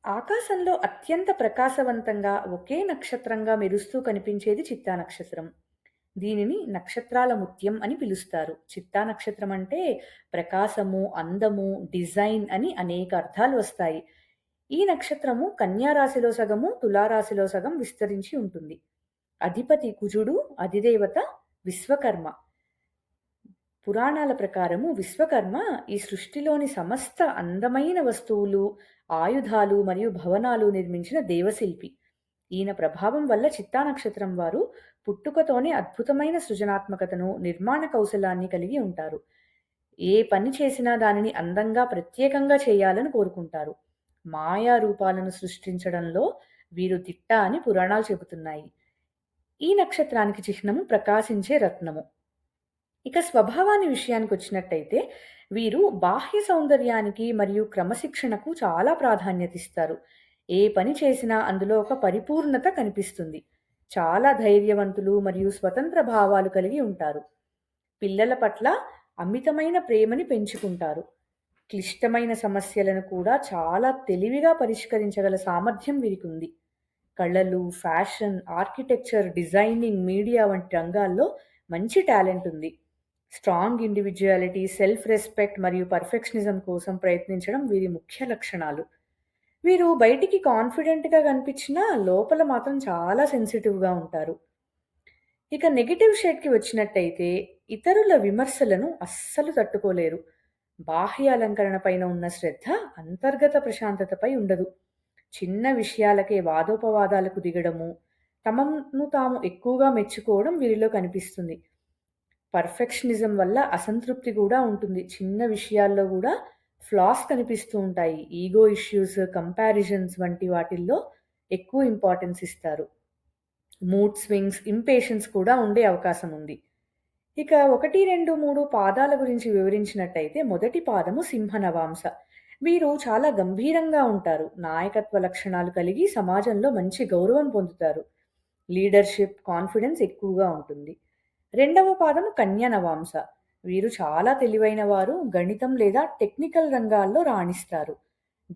ఆకాశంలో అత్యంత ప్రకాశవంతంగా ఒకే నక్షత్రంగా మెరుస్తూ కనిపించేది చిత్తా నక్షత్రం. దీనిని నక్షత్రాల ముత్యం అని పిలుస్తారు. చిత్తా నక్షత్రం అంటే ప్రకాశము, అందము, డిజైన్ అని అనేక అర్థాలు వస్తాయి. ఈ నక్షత్రము కన్యా రాశిలో సగము, తులారాశిలో సగం విస్తరించి ఉంటుంది. అధిపతి కుజుడు, అధిదేవత విశ్వకర్మ. పురాణాల ప్రకారము విశ్వకర్మ ఈ సృష్టిలోని సమస్త అందమైన వస్తువులు, ఆయుధాలు మరియు భవనాలు నిర్మించిన దేవశిల్పి. ఈయన ప్రభావం వల్ల చిత్తా నక్షత్రం వారు పుట్టుకతోనే అద్భుతమైన సృజనాత్మకతను, నిర్మాణ కౌశలాన్ని కలిగి ఉంటారు. ఏ పని చేసినా దానిని అందంగా ప్రత్యేకంగా చేయాలని కోరుకుంటారు. మాయా రూపాలను సృష్టించడంలో వీరు దిట్ట అని పురాణాలు చెబుతున్నాయి. ఈ నక్షత్రానికి చిహ్నము ప్రకాశించే రత్నము. ఇక స్వభావాన్ని విషయానికొచ్చినట్టయితే, వీరు బాహ్య సౌందర్యానికి మరియు క్రమశిక్షణకు చాలా ప్రాధాన్యతిస్తారు. ఏ పని చేసినా అందులో ఒక పరిపూర్ణత కనిపిస్తుంది. చాలా ధైర్యవంతులు మరియు స్వతంత్ర భావాలు కలిగి ఉంటారు. పిల్లల పట్ల అమితమైన ప్రేమని పెంచుకుంటారు. క్లిష్టమైన సమస్యలను కూడా చాలా తెలివిగా పరిష్కరించగల సామర్థ్యం వీరికుంది. కళలు, ఫ్యాషన్, ఆర్కిటెక్చర్, డిజైనింగ్, మీడియా వంటి రంగాల్లో మంచి టాలెంట్ ఉంది. స్ట్రాంగ్ ఇండివిడ్యుయాలిటీ, సెల్ఫ్ రెస్పెక్ట్ మరియు పర్ఫెక్షనిజం కోసం ప్రయత్నించడం వీరి ముఖ్య లక్షణాలు. వీరు బయటికి కాన్ఫిడెంట్‌గా కనిపించినా లోపల మాత్రం చాలా సెన్సిటివ్‌గా ఉంటారు. ఇక నెగెటివ్ షేడ్‌కి వచ్చినట్టయితే ఇతరుల విమర్శలను అస్సలు తట్టుకోలేరు. బాహ్య అలంకరణ పైన ఉన్న శ్రద్ధ అంతర్గత ప్రశాంతతపై ఉండదు. చిన్న విషయాలకే వాదోపవాదాలకు దిగడము, తమను తాము ఎక్కువగా మెచ్చుకోవడం వీరిలో కనిపిస్తుంది. పర్ఫెక్షనిజం వల్ల అసంతృప్తి కూడా ఉంటుంది. చిన్న విషయాల్లో గూడా ఫ్లాస్ కనిపిస్తూ ఉంటాయి. ఈగో ఇష్యూస్, కంపారిజన్స్ వంటి వాటిల్లో ఎక్కువ ఇంపార్టెన్స్ ఇస్తారు. మూడ్ స్వింగ్స్, ఇంపేషెన్స్ కూడా ఉండే అవకాశం ఉంది. ఇక 1, 2, 3 పాదాల గురించి వివరించినట్టయితే మొదటి పాదము సింహ నవాంస. వీరు చాలా గంభీరంగా ఉంటారు. నాయకత్వ లక్షణాలు కలిగి సమాజంలో మంచి గౌరవం పొందుతారు. లీడర్‌షిప్, కాన్ఫిడెన్స్ ఎక్కువగా ఉంటుంది. రెండవ పాదము కన్య నవాంస. వీరు చాలా తెలివైన వారు. గణితం లేదా టెక్నికల్ రంగాల్లో రాణిస్తారు.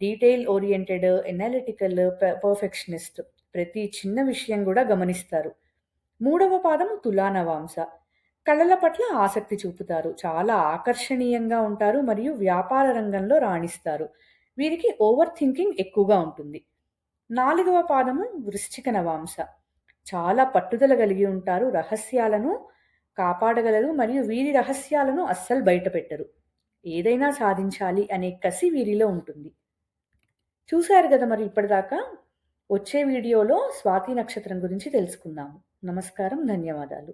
Detail oriented, analytical, perfectionist. ప్రతి చిన్న విషయం కూడా గమనిస్తారు. మూడవ పాదము తులా నవాంస. కళల పట్ల ఆసక్తి చూపుతారు. చాలా ఆకర్షణీయంగా ఉంటారు మరియు వ్యాపార రంగంలో రాణిస్తారు. వీరికి ఓవర్ థింకింగ్ ఎక్కువగా ఉంటుంది. నాలుగవ పాదము వృశ్చిక నవాంస. చాలా పట్టుదల కలిగి ఉంటారు. రహస్యాలను కాపాడగలరు మరియు వీరి రహస్యాలను అస్సలు బయటపెట్టరు. ఏదైనా సాధించాలి అనే కసి వీరిలో ఉంటుంది. చూశారు కదా మరి ఇప్పటిదాకా. వచ్చే వీడియోలో స్వాతి నక్షత్రం గురించి తెలుసుకుందాము. నమస్కారం, ధన్యవాదాలు.